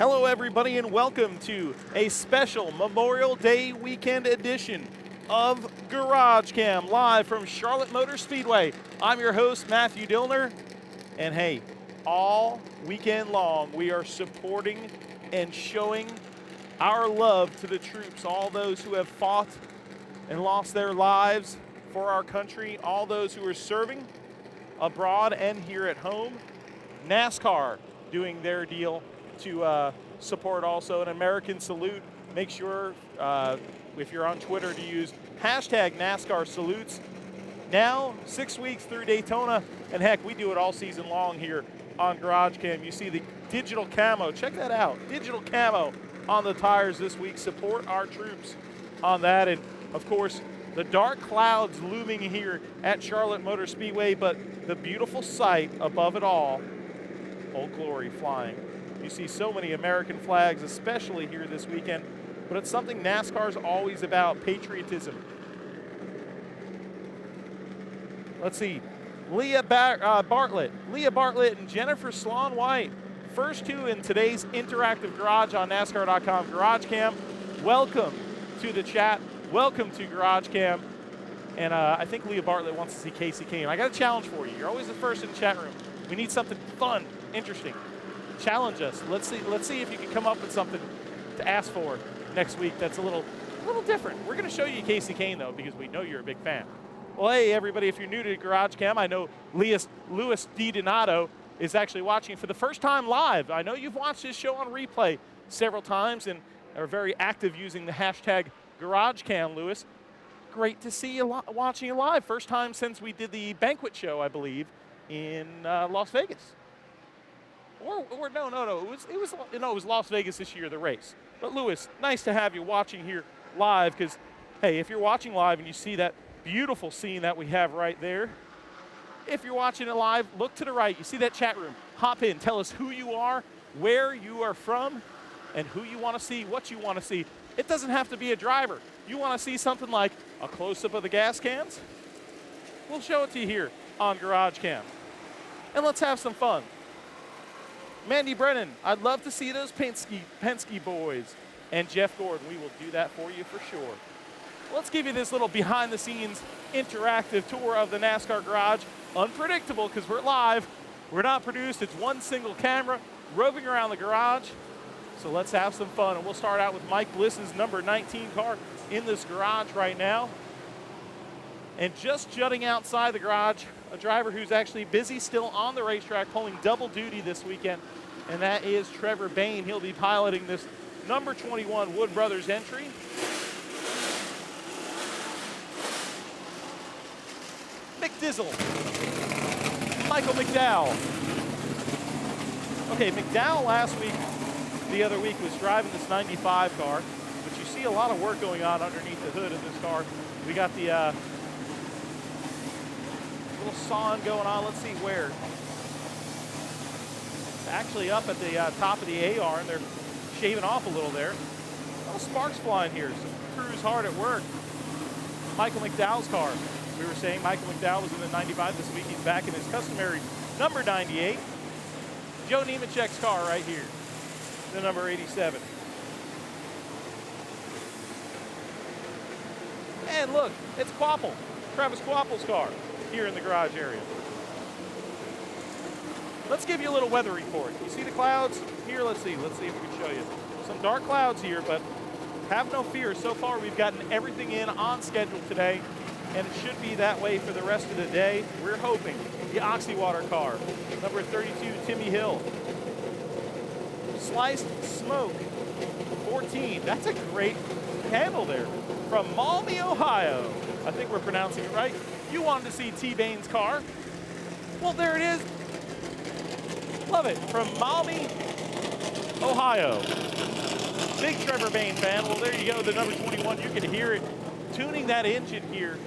Hello everybody and welcome to a special Memorial Day weekend edition of Garage Cam live from Charlotte Motor Speedway. I'm your host, Matthew Dilner, and hey, all weekend long we are supporting and showing our love to the troops, all those who have fought and lost their lives for our country, all those who are serving abroad and here at home. NASCAR doing their deal to support also an American salute. Make sure if you're on Twitter to use hashtag NASCAR salutes. Now 6 weeks through Daytona, and heck, we do it all season long here on Garage Cam. You see the digital camo, check that out, digital camo on the tires this week. Support our troops on that, and of course the dark clouds looming here at Charlotte Motor Speedway, but the beautiful sight above it all, Old Glory flying. You see so many American flags, especially here this weekend, but it's something NASCAR's always about, patriotism. Let's see, Leah Bartlett and Jennifer Sloan White, first two in today's interactive garage on NASCAR.com. Garage Cam, welcome to the chat, welcome to Garage Cam. And I think Leah Bartlett wants to see Casey Kane. I got a challenge for you. You're always the first in the chat room. We need something fun, interesting. Challenge us. Let's see if you can come up with something to ask for next week that's a little different. We're going to show you Casey Kane, though, because we know you're a big fan. Well, hey, everybody, if you're new to Garage Cam, I know Louis DiDonato is actually watching for the first time live. I know you've watched this show on replay several times and are very active using the hashtag GarageCam, Louis. Great to see you watching it live. First time since we did the banquet show, I believe, in Las Vegas. Or no, it was Las Vegas this year, the race. But Louis, nice to have you watching here live, because hey, if you're watching live and you see that beautiful scene that we have right there, if you're watching it live, look to the right. You see that chat room. Hop in. Tell us who you are, where you are from, and who you want to see, what you want to see. It doesn't have to be a driver. You want to see something like a close-up of the gas cans? We'll show it to you here on Garage Cam. And let's have some fun. Mandy Brennan, I'd love to see those Penske boys. And Jeff Gordon, we will do that for you for sure. Let's give you this little behind-the-scenes interactive tour of the NASCAR garage. Unpredictable because we're live. We're not produced. It's one single camera roving around the garage. So let's have some fun. And we'll start out with Mike Bliss's number 19 car in this garage right now. And just jutting outside the garage, a driver who's actually busy still on the racetrack, pulling double duty this weekend, and that is Trevor Bayne. He'll be piloting this number 21 Wood Brothers entry. McDizzle, Michael McDowell. Okay, McDowell the other week was driving this 95 car, but you see a lot of work going on underneath the hood of this car. We got the little sawing going on. Let's see where. It's actually up at the top of the AR, and they're shaving off a little there. A lot of sparks flying here. Some crews hard at work. Michael McDowell's car. We were saying Michael McDowell was in the 95 this week. He's back in his customary number 98. Joe Nemechek's car right here, the number 87. And look, it's Quapple, Travis Quapple's car here in the garage area. Let's give you a little weather report. You see the clouds here? Let's see if we can show you. Some dark clouds here, but have no fear. So far, we've gotten everything in on schedule today, and it should be that way for the rest of the day. We're hoping. The Oxywater car, number 32, Timmy Hill. Sliced Smoke, 14. That's a great handle there. From Maumee, Ohio. I think we're pronouncing it right. You wanted to see T-Bane's car. Well, there it is. Love it. From Maumee, Ohio. Big Trevor Bayne fan. Well, there you go, the number 21. You can hear it tuning that engine here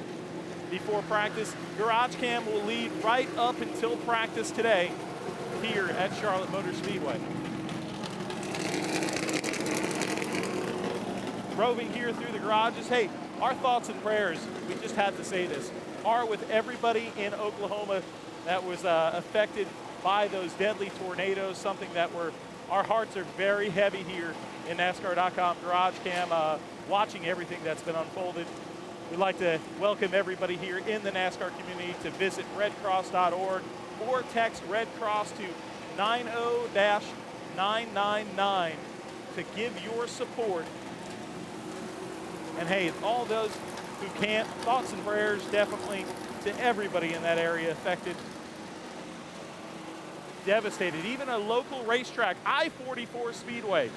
before practice. Garage Cam will lead right up until practice today here at Charlotte Motor Speedway. Roving here through the garages. Hey, our thoughts and prayers, we just had to say this, are with everybody in Oklahoma that was affected by those deadly tornadoes, something that we're Our hearts are very heavy here in NASCAR.com Garage Cam, watching everything that's been unfolded. We'd like to welcome everybody here in the NASCAR community to visit redcross.org or text Red Cross to 90-999 to give your support. And hey, all those who can't, thoughts and prayers definitely to everybody in that area affected. Devastated. Even a local racetrack, I-44 Speedway,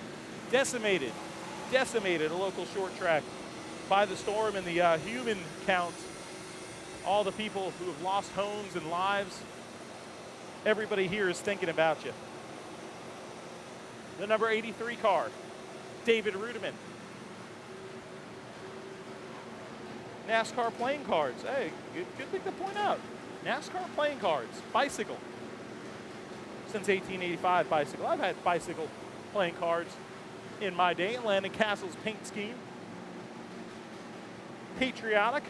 decimated a local short track by the storm, and the human count, all the people who have lost homes and lives, everybody here is thinking about you. The number 83 car, David Rudiman. NASCAR playing cards. Hey, good thing to point out. NASCAR playing cards, bicycle. Since 1885, bicycle. I've had bicycle playing cards in my day. Landon Castle's paint scheme. Patriotic,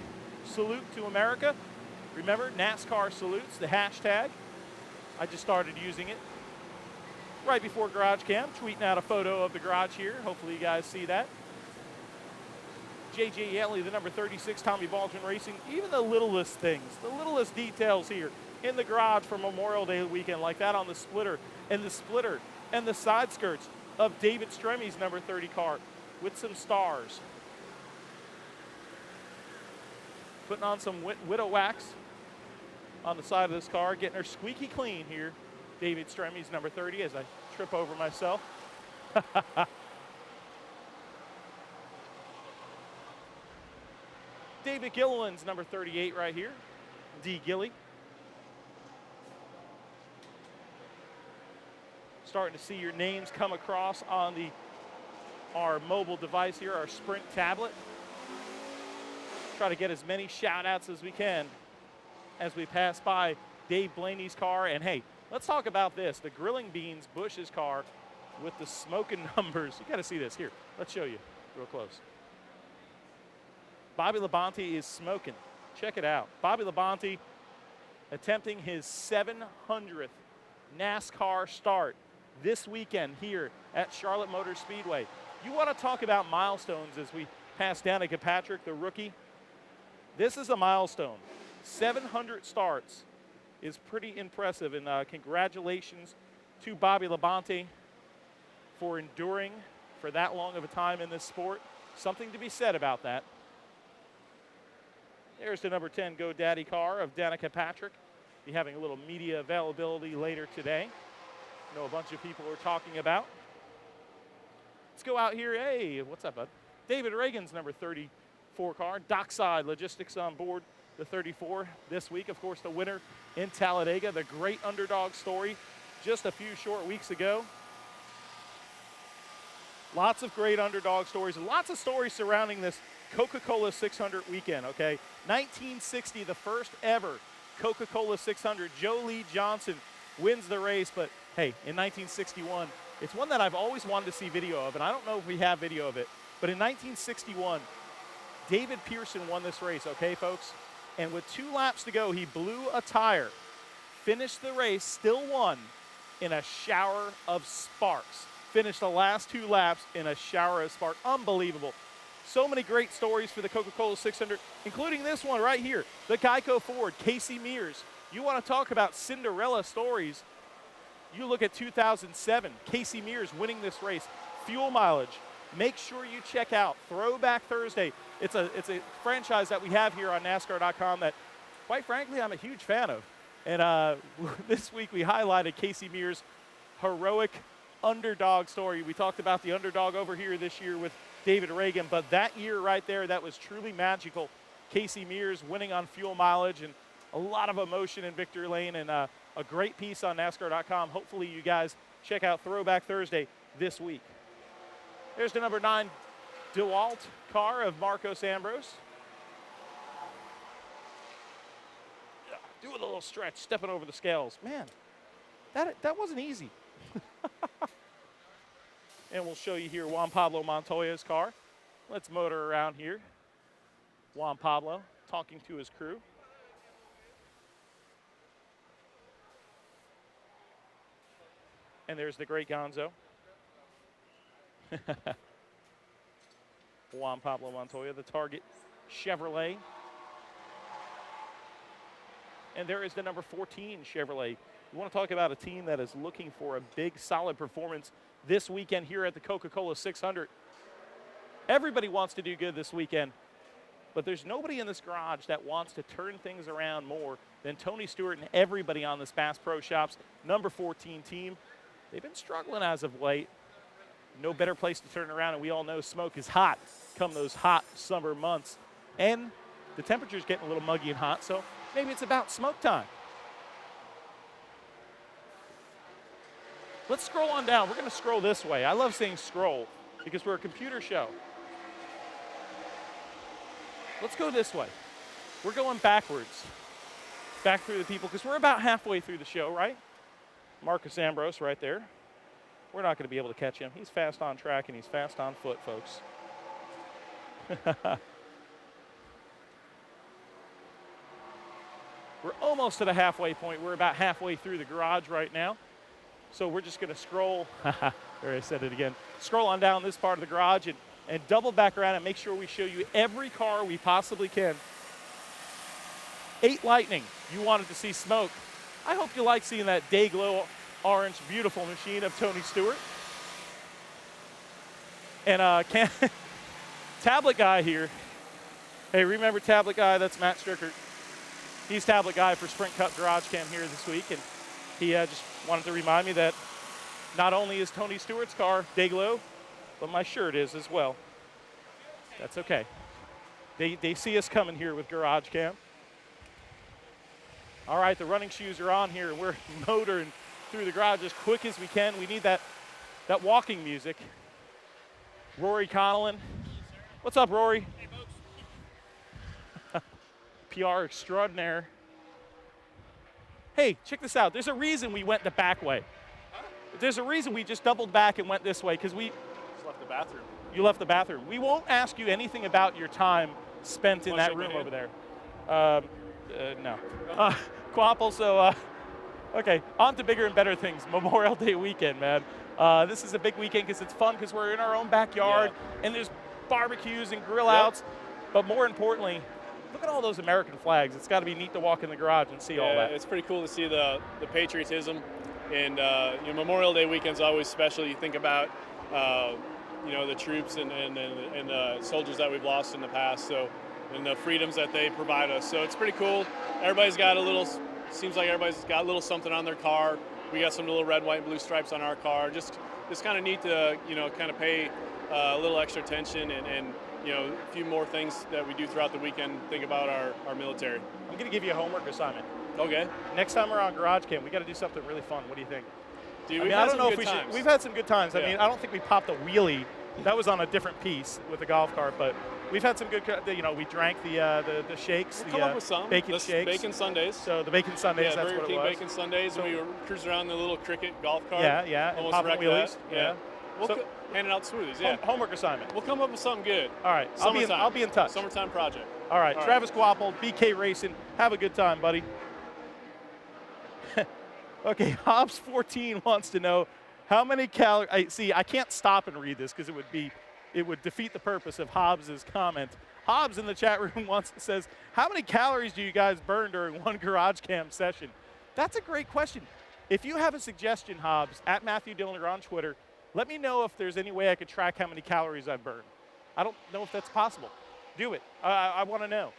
salute to America. Remember, NASCAR salutes, the hashtag. I just started using it right before Garage Cam, tweeting out a photo of the garage here. Hopefully you guys see that. J.J. Yeley, the number 36, Tommy Baldwin Racing. Even the littlest things, the littlest details here in the garage for Memorial Day weekend, like that on the splitter and the side skirts of David Stremmy's number 30 car with some stars. Putting on some widow wax on the side of this car, getting her squeaky clean here. David Stremmy's number 30 as I trip over myself. David Gilliland's number 38 right here. D. Gilly. Starting to see your names come across on our mobile device here, our Sprint tablet. Try to get as many shout outs as we can as we pass by Dave Blaney's car. And hey, let's talk about this. The Grilling Beans Bush's car with the smoking numbers. You gotta see this here. Let's show you real close. Bobby Labonte is smoking. Check it out. Bobby Labonte attempting his 700th NASCAR start this weekend here at Charlotte Motor Speedway. You want to talk about milestones as we pass Danica Patrick, the rookie. This is a milestone. 700 starts is pretty impressive, and congratulations to Bobby Labonte for enduring for that long of a time in this sport. Something to be said about that. There's the number 10 GoDaddy car of Danica Patrick. Be having a little media availability later today. I know a bunch of people are talking about. Let's go out here. Hey, what's up, bud? David Reagan's number 34 car. Dockside Logistics on board the 34 this week. Of course, the winner in Talladega, the great underdog story just a few short weeks ago. Lots of great underdog stories and lots of stories surrounding this Coca-Cola 600 weekend, okay? 1960, the first ever Coca-Cola 600. Joe Lee Johnson wins the race, but hey, in 1961, it's one that I've always wanted to see video of, and I don't know if we have video of it, but in 1961, David Pearson won this race, okay, folks? And with 2 laps to go, he blew a tire, finished the race, still won in a shower of sparks. Finished the last 2 laps in a shower of sparks. Unbelievable. So many great stories for the Coca-Cola 600, including this one right here, the Geico Ford, Casey Mears. You want to talk about Cinderella stories, you look at 2007, Casey Mears winning this race, fuel mileage. Make sure you check out Throwback Thursday. It's a franchise that we have here on NASCAR.com that, quite frankly, I'm a huge fan of. And this week we highlighted Casey Mears' heroic underdog story. We talked about the underdog over here this year with David Reagan, but that year right there, that was truly magical. Casey Mears winning on fuel mileage and a lot of emotion in Victory Lane, and a great piece on NASCAR.com. Hopefully you guys check out Throwback Thursday this week. There's the number 9 DeWalt car of Marcos Ambrose. Doing a little stretch, stepping over the scales. Man, that wasn't easy. And we'll show you here Juan Pablo Montoya's car. Let's motor around here. Juan Pablo talking to his crew. And there's the great Gonzo Juan Pablo Montoya, the Target Chevrolet. And there is the number 14 Chevrolet. You want to talk about a team that is looking for a big, solid performance this weekend here at the Coca-Cola 600. Everybody wants to do good this weekend, but there's nobody in this garage that wants to turn things around more than Tony Stewart and everybody on this Bass Pro Shops number 14 team. They've been struggling as of late. No better place to turn around, and we all know smoke is hot come those hot summer months. And the temperature's getting a little muggy and hot, so maybe it's about smoke time. Let's scroll on down. We're going to scroll this way. I love saying scroll because we're a computer show. Let's go this way. We're going backwards. Back through the people because we're about halfway through the show, right? Marcus Ambrose right there. We're not going to be able to catch him. He's fast on track and he's fast on foot, folks. We're almost to the halfway point. We're about halfway through the garage right now. So we're just going to scroll. There, I said it again. Scroll on down this part of the garage and double back around and make sure we show you every car we possibly can. 8 Lightning. You wanted to see smoke. I hope you like seeing that day glow orange beautiful machine of Tony Stewart. And Tablet Guy here. Hey, remember Tablet Guy? That's Matt Strickert. He's Tablet Guy for Sprint Cup Garage Cam here this week, and he just wanted to remind me that not only is Tony Stewart's car day glow, but my shirt is as well. That's okay. They see us coming here with Garage Cam. All right, the running shoes are on here, and we're motoring through the garage as quick as we can. We need that walking music. Rory Connellan. What's up, Rory? Hey, folks. PR extraordinaire. Hey, check this out. There's a reason we went the back way. Huh? There's a reason we just doubled back and went this way, because we Just left the bathroom. You left the bathroom. We won't ask you anything about your time spent in that room over there. No. Quapple, so, okay, on to bigger and better things. Memorial Day weekend, man. This is a big weekend because it's fun because we're in our own backyard, and there's barbecues and grill outs. But more importantly, look at all those American flags. It's got to be neat to walk in the garage and see all that. It's pretty cool to see the patriotism. And Memorial Day weekend's always special. You think about the troops and the soldiers that we've lost in the past. So, and the freedoms that they provide us. So it's pretty cool. Seems like everybody's got a little something on their car. We got some little red, white, and blue stripes on our car. Just kind of neat to, kind of pay a little extra attention and a few more things that we do throughout the weekend, think about our military. I'm going to give you a homework assignment. Okay. Next time we're on Garage Cam, we got to do something really fun. What do you think? Dude, I don't know if we should. We've had some good times. Yeah. I mean, I don't think we popped a wheelie. That was on a different piece with the golf cart, but we've had some good. We drank the shakes, We'll come up with some. bacon shakes, bacon sundaes. So the bacon sundaes, that's Burger what it King was. bacon sundaes. So we were cruising around the little cricket golf cart. Yeah, Almost popping wrecked wheelies. that. Yeah. Handing out smoothies. Yeah. Homework assignment. We'll come up with something good. All right, I'll be in touch. Summertime project. All right, Travis Quapple, BK Racing. Have a good time, buddy. Okay, Hobbs 14 wants to know how many calories. I can't stop and read this because it would defeat the purpose of Hobbs's comment. Hobbs in the chat room says, how many calories do you guys burn during one Garage Cam session? That's a great question. If you have a suggestion, Hobbs, at Matthew Dilner on Twitter, let me know if there's any way I could track how many calories I burn. I don't know if that's possible. Do it. I want to know.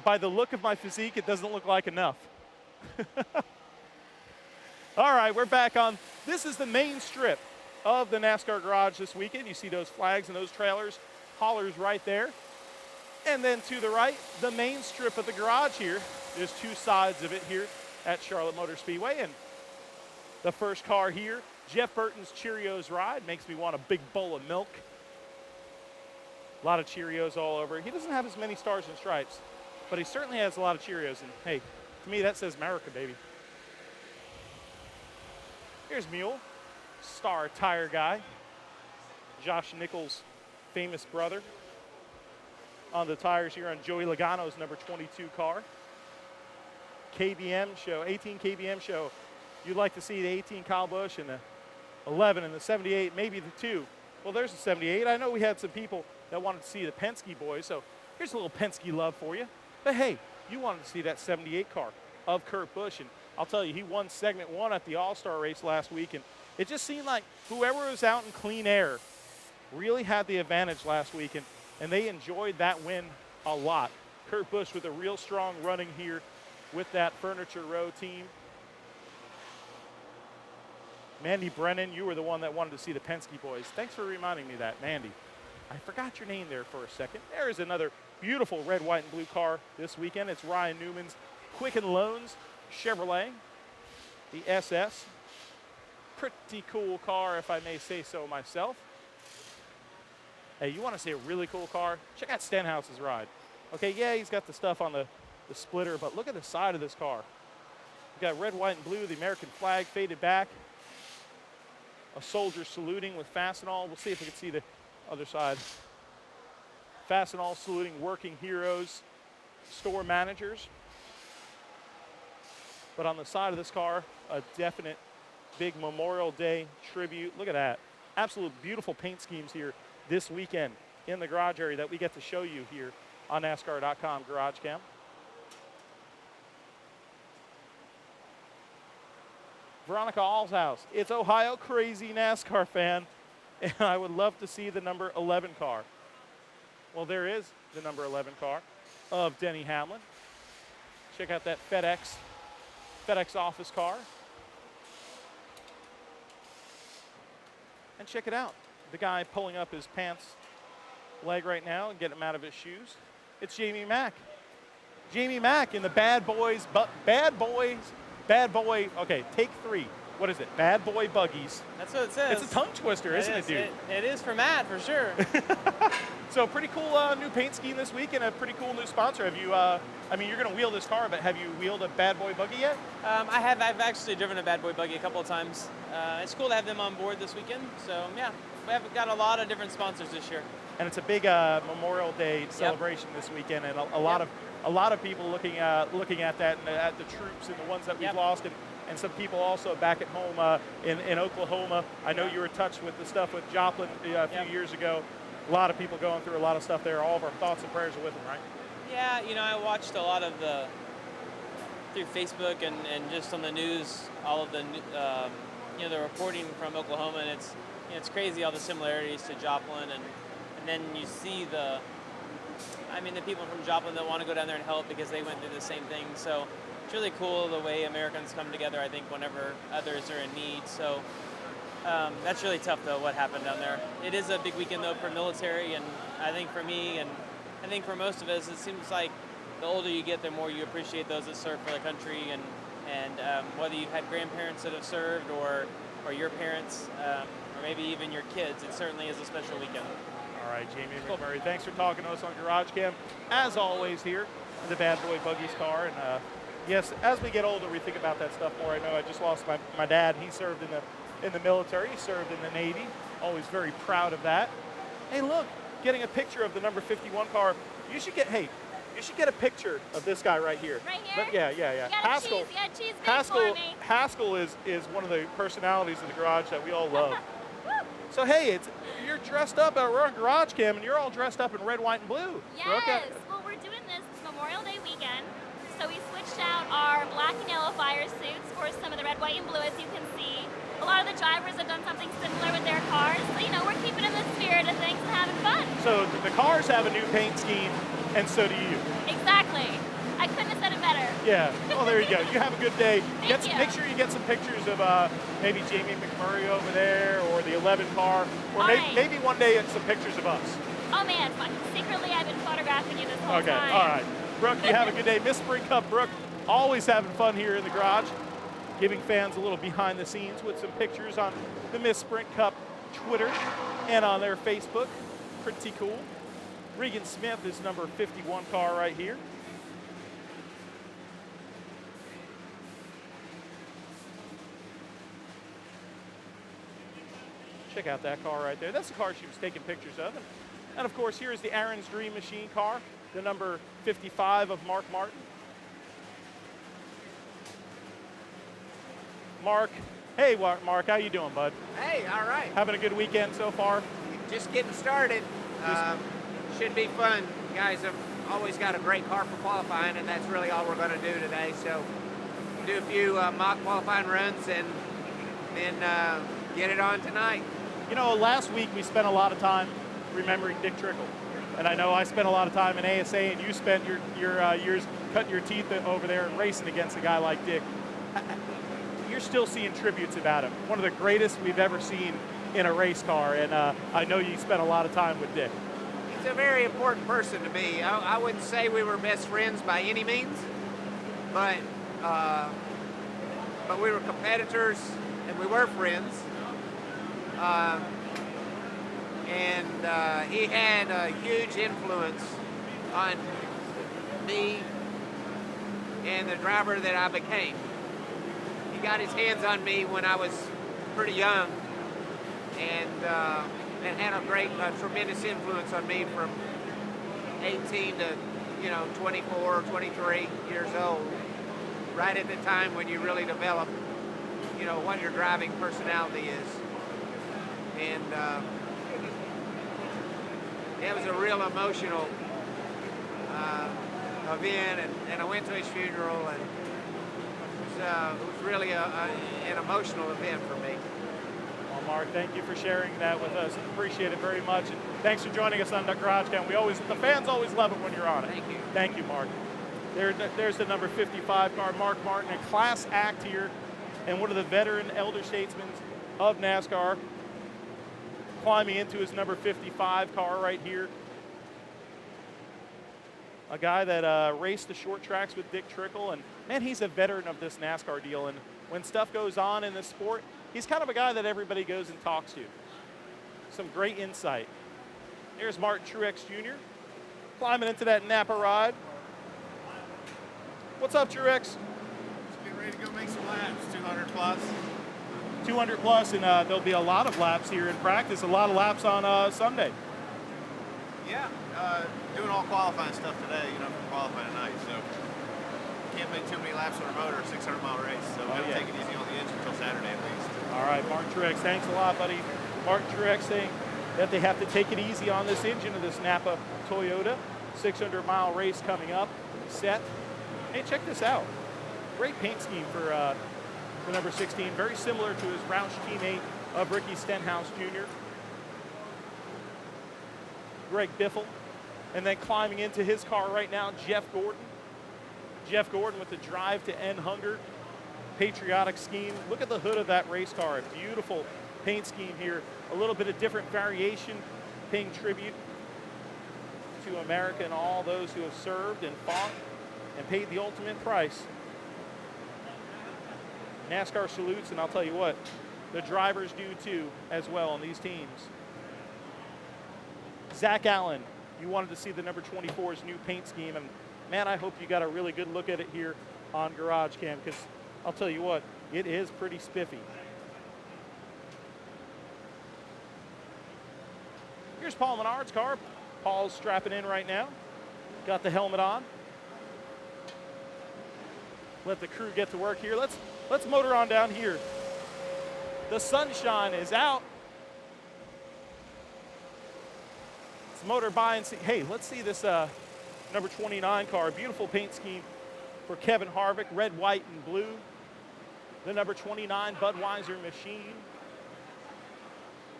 By the look of my physique, it doesn't look like enough. All right, we're back on. This is the main strip of the NASCAR garage this weekend. You see those flags and those trailers, haulers right there. And then to the right, the main strip of the garage here. There's 2 sides of it here at Charlotte Motor Speedway. And the first car here, Jeff Burton's Cheerios ride, makes me want a big bowl of milk. A lot of Cheerios all over. He doesn't have as many stars and stripes, but he certainly has a lot of Cheerios. And hey, to me, that says America, baby. Here's Mule, star tire guy. Josh Nichols' famous brother. On the tires here on Joey Logano's number 22 car. KBM show, 18 KBM show. You'd like to see the 18 Kyle Busch and the 11 and the 78, maybe the 2 Well, there's a 78. I know we had some people that wanted to see the Penske boys, so here's a little Penske love for you. But hey, you wanted to see that 78 car of Kurt Busch, and I'll tell you, he won segment 1 at the All-Star race last week, and it just seemed like whoever was out in clean air really had the advantage last week, and they enjoyed that win a lot. Kurt Busch with a real strong running here with that Furniture Row team. Mandy Brennan, you were the one that wanted to see the Penske boys. Thanks for reminding me of that, Mandy. I forgot your name there for a second. There is another beautiful red, white, and blue car this weekend. It's Ryan Newman's Quicken Loans Chevrolet, the SS. Pretty cool car, if I may say so myself. Hey, you want to see a really cool car? Check out Stenhouse's ride. Okay, yeah, he's got the stuff on the splitter, but look at the side of this car. We've got red, white, and blue, the American flag faded back. A soldier saluting with Fastenal. We'll see if we can see the other side. Fastenal saluting working heroes, store managers. But on the side of this car, a definite big Memorial Day tribute. Look at that. Absolute beautiful paint schemes here this weekend in the garage area that we get to show you here on NASCAR.com Garage Cam. Veronica Allshouse, it's Ohio crazy NASCAR fan, and I would love to see the number 11 car. Well, there is the number 11 car of Denny Hamlin. Check out that FedEx office car. And check it out. The guy pulling up his pants leg right now and getting him out of his shoes. It's Jamie Mack. Jamie Mack in the Bad Boy, okay, take 3. What is it? Bad Boy Buggies. That's what it says. It's a tongue twister, isn't it, dude? It is for Matt, for sure. So pretty cool new paint scheme this week and a pretty cool new sponsor. Have you, I mean, you're going to wheel this car, but have you wheeled a Bad Boy Buggy yet? I have. I've actually driven a Bad Boy Buggy a couple of times. It's cool to have them on board this weekend. So, yeah, we've got a lot of different sponsors this year. And it's a big Memorial Day celebration this weekend, and a lot of people looking at that and at the troops and the ones that we've lost, and some people also back at home in Oklahoma. I know you were in touch with the stuff with Joplin a few years ago. A lot of people going through a lot of stuff there. All of our thoughts and prayers are with them, right? Yeah, I watched a lot of through Facebook and just on the news, all of the the reporting from Oklahoma, and it's crazy all the similarities to Joplin, and then you see the people from Joplin that want to go down there and help because they went through the same thing. So it's really cool the way Americans come together, I think, whenever others are in need. So that's really tough, though, what happened down there. It is a big weekend, though, for military, and I think for me, and I think for most of us, it seems like the older you get, the more you appreciate those that serve for the country, and whether you've had grandparents that have served or your parents, or maybe even your kids, it certainly is a special weekend. All right, Jamie McMurray, thanks for talking to us on Garage Cam. As always here in the Bad Boy Buggies car. And yes, as we get older, we think about that stuff more. I know I just lost my dad. He served in the military. He served in the Navy. Always very proud of that. Hey, look, getting a picture of the number 51 car. You should get a picture of this guy right here. Right here? But yeah. Haskell. Haskell is one of the personalities of the garage that we all love. So hey, you're dressed up. We're on Garage Cam, and you're all dressed up in red, white, and blue. Yes. Well, we're doing this Memorial Day weekend, so we switched out our black and yellow fire suits for some of the red, white, and blue, as you can see. A lot of the drivers have done something similar with their cars, so we're keeping in the spirit of things and having fun. So the cars have a new paint scheme, and so do you. Exactly. I couldn't have said it better. Yeah. Well, there you go. You have a good day. Thank you. Make sure you get some pictures of maybe Jamie McMurray over there, or the 11 car, or maybe one day it's some pictures of us. Oh man, secretly I've been photographing you this whole time. Okay. All right. Brooke, you have a good day. Miss Spring Cup, Brooke, always having fun here in the garage, giving fans a little behind the scenes with some pictures on the Miss Sprint Cup Twitter and on their Facebook. Pretty cool. Regan Smith is number 51 car right here. Check out that car right there. That's the car she was taking pictures of. And of course, here is the Aaron's Dream Machine car, the number 55 of Mark Martin. Mark, hey Mark, how you doing, bud? Hey, all right. Having a good weekend so far? just getting started. Should be fun. Guys have always got a great car for qualifying, and that's really all we're going to do today. So do a few mock qualifying runs and then get it on tonight. You know, last week we spent a lot of time remembering Dick Trickle. And I know I spent a lot of time in ASA, and you spent your years cutting your teeth over there and racing against a guy like Dick. You're still seeing tributes about him. One of the greatest we've ever seen in a race car, and I know you spent a lot of time with Dick. He's a very important person to me. I wouldn't say we were best friends by any means, but we were competitors and we were friends. And he had a huge influence on me and the driver that I became. He got his hands on me when I was pretty young, and had a tremendous influence on me from 18 to 24 or 23 years old, right at the time when you really develop what your driving personality is. And it was a real emotional event, and I went to his funeral, and it was really an emotional event for me. Well, Mark, thank you for sharing that with us. Appreciate it very much, and thanks for joining us on the Garage Cam. The fans always love it when you're on it. Thank you. Thank you, Mark. There's the number 55 car, Mark Martin, a class act here, and one of the veteran elder statesmen of NASCAR, climbing into his number 55 car right here. A guy that raced the short tracks with Dick Trickle, and man, he's a veteran of this NASCAR deal, and when stuff goes on in this sport, he's kind of a guy that everybody goes and talks to. Some great insight. There's Martin Truex Jr. climbing into that Napa ride. What's up, Truex? Just getting ready to go make some laps, 200 plus. 200 plus, and there'll be a lot of laps here in practice, a lot of laps on Sunday. Yeah, doing all qualifying stuff today, for qualifying tonight, so can't make too many laps on a motor, 600-mile race, so we'll take it easy on the engine until Saturday at least. All right, Martin Truex, thanks a lot, buddy. Martin Truex saying that they have to take it easy on this engine of this Napa Toyota. 600-mile race coming up, set. Hey, check this out. Great paint scheme for the number 16, very similar to his Roush teammate of Ricky Stenhouse Jr. Greg Biffle. And then climbing into his car right now, Jeff Gordon. Jeff Gordon with the Drive to End Hunger patriotic scheme. Look at the hood of that race car. A beautiful paint scheme here. A little bit of different variation, paying tribute to America and all those who have served and fought and paid the ultimate price. NASCAR salutes, and I'll tell you what, the drivers do too as well on these teams. Zach Allen, you wanted to see the number 24's new paint scheme, and man, I hope you got a really good look at it here on Garage Cam, because I'll tell you what, it is pretty spiffy. Here's Paul Menard's car. Paul's strapping in right now. Got the helmet on. Let the crew get to work here. Let's motor on down here. The sunshine is out. Let's motor by and see. Hey, let's see this number 29 car. Beautiful paint scheme for Kevin Harvick. Red, white, and blue. The number 29 Budweiser machine.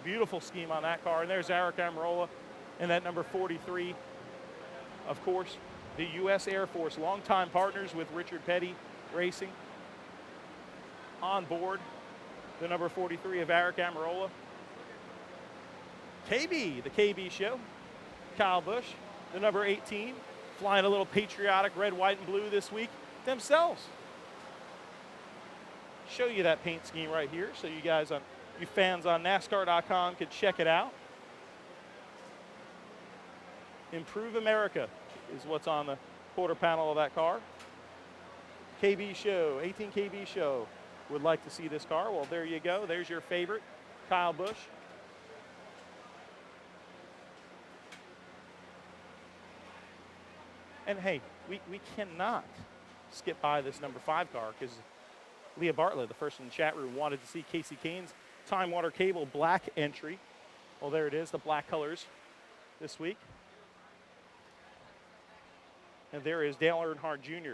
Beautiful scheme on that car. And there's Eric Amarola and that number 43. Of course, the U.S. Air Force, longtime partners with Richard Petty Racing. On board, the number 43 of Eric Amarola. KB, the KB show. Kyle Busch, the number 18, flying a little patriotic red, white, and blue this week themselves. Show you that paint scheme right here so you guys, you fans on NASCAR.com can check it out. Improve America is what's on the quarter panel of that car. KB show, 18 KB show. Would like to see this car. Well, there you go. There's your favorite, Kyle Busch. And hey, we cannot skip by this number 5 car, because Leah Bartlett, the first in the chat room, wanted to see Casey Kane's Time Water Cable black entry. Well, there it is, the black colors this week. And there is Dale Earnhardt Jr.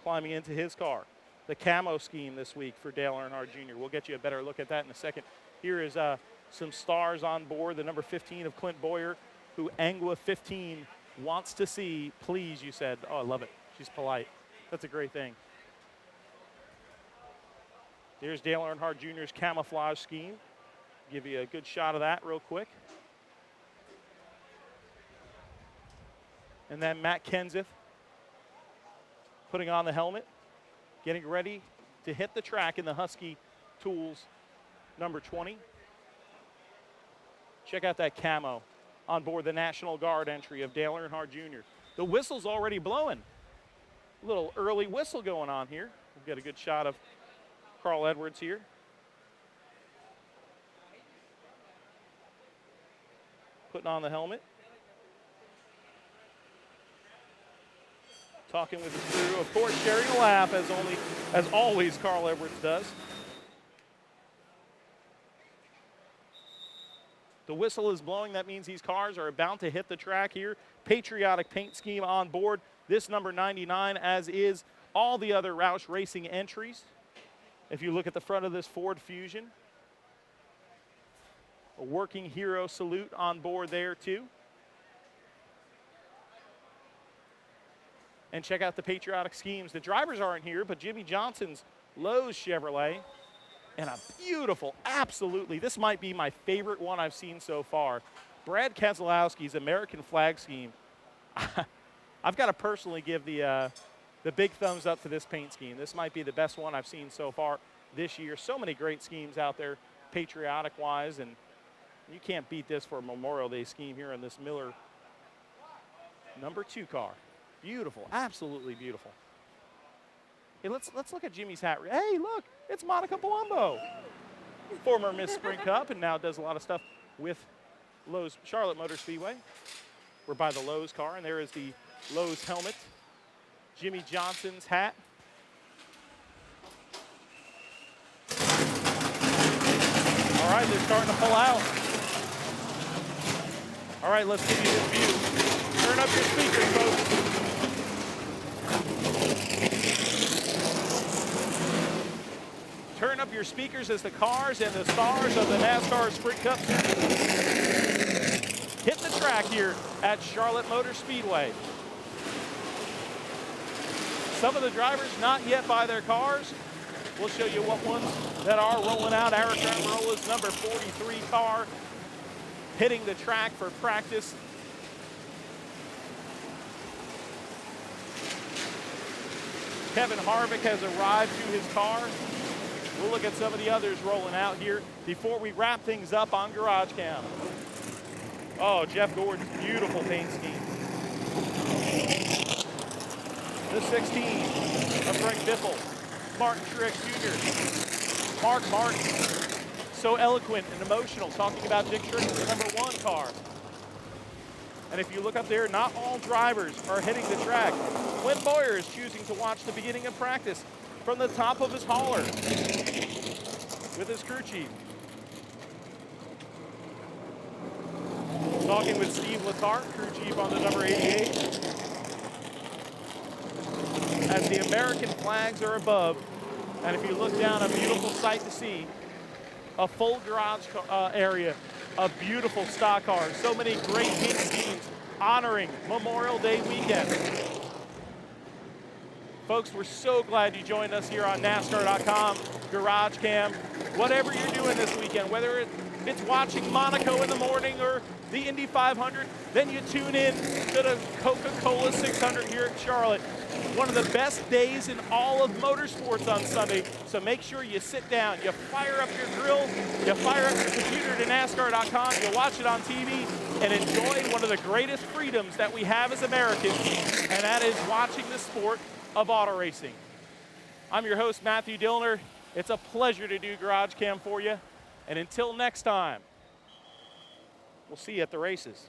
climbing into his car. The camo scheme this week for Dale Earnhardt Jr. We'll get you a better look at that in a second. Here is some stars on board. The number 15 of Clint Boyer, who Angua 15 wants to see. Please, you said. Oh, I love it. She's polite. That's a great thing. There's Dale Earnhardt Jr.'s camouflage scheme. Give you a good shot of that real quick. And then Matt Kenseth putting on the helmet, getting ready to hit the track in the Husky Tools number 20. Check out that camo on board the National Guard entry of Dale Earnhardt Jr. The whistle's already blowing. A little early whistle going on here. We'll get a good shot of Carl Edwards here. Putting on the helmet. Talking with his crew, of course, sharing a laugh as always Carl Edwards does. The whistle is blowing. That means these cars are about to hit the track here. Patriotic paint scheme on board. This number 99, as is all the other Roush Racing entries. If you look at the front of this Ford Fusion, a working hero salute on board there too. And check out the patriotic schemes. The drivers aren't here, but Jimmy Johnson's Lowe's Chevrolet. And a beautiful, absolutely, this might be my favorite one I've seen so far. Brad Keselowski's American flag scheme. I've got to personally give the big thumbs up to this paint scheme. This might be the best one I've seen so far this year. So many great schemes out there, patriotic-wise, and you can't beat this for a Memorial Day scheme here in this Miller number 2 car. Beautiful, absolutely beautiful. Hey, let's look at Jimmy's hat. Hey, look, it's Monica Palumbo, former Miss Sprint Cup, and now does a lot of stuff with Lowe's Charlotte Motor Speedway. We're by the Lowe's car, and there is the Lowe's helmet. Jimmy Johnson's hat. All right, they're starting to pull out. All right, let's give you this view. Turn up your speakers, folks. Turn up your speakers as the cars and the stars of the NASCAR Sprint Cup hit the track here at Charlotte Motor Speedway. Some of the drivers not yet by their cars. We'll show you what ones that are rolling out. Eric Almirola's number 43 car hitting the track for practice. Kevin Harvick has arrived to his car. We'll look at some of the others rolling out here before we wrap things up on Garage Cam. Oh, Jeff Gordon's beautiful paint scheme. The 16 of Greg Biffle, Martin Truex Jr., Mark Martin, so eloquent and emotional talking about Dick Truex, the number 1 car. And if you look up there, not all drivers are hitting the track. Clint Boyer is choosing to watch the beginning of practice from the top of his hauler with his crew chief. Talking with Steve Letarte, crew chief on the number 88. As the American flags are above, and if you look down, a beautiful sight to see. A full garage area of beautiful stock cars. So many great paint schemes honoring Memorial Day weekend. Folks, we're so glad you joined us here on NASCAR.com, Garage Cam. Whatever you're doing this weekend, whether it's watching Monaco in the morning or the Indy 500, then you tune in to the Coca-Cola 600 here in Charlotte. One of the best days in all of motorsports on Sunday, so make sure you sit down, you fire up your grill, you fire up your computer to NASCAR.com, you watch it on TV, and enjoy one of the greatest freedoms that we have as Americans, and that is watching the sport of auto racing. I'm your host, Matthew Dilner. It's a pleasure to do Garage Cam for you. And until next time, we'll see you at the races.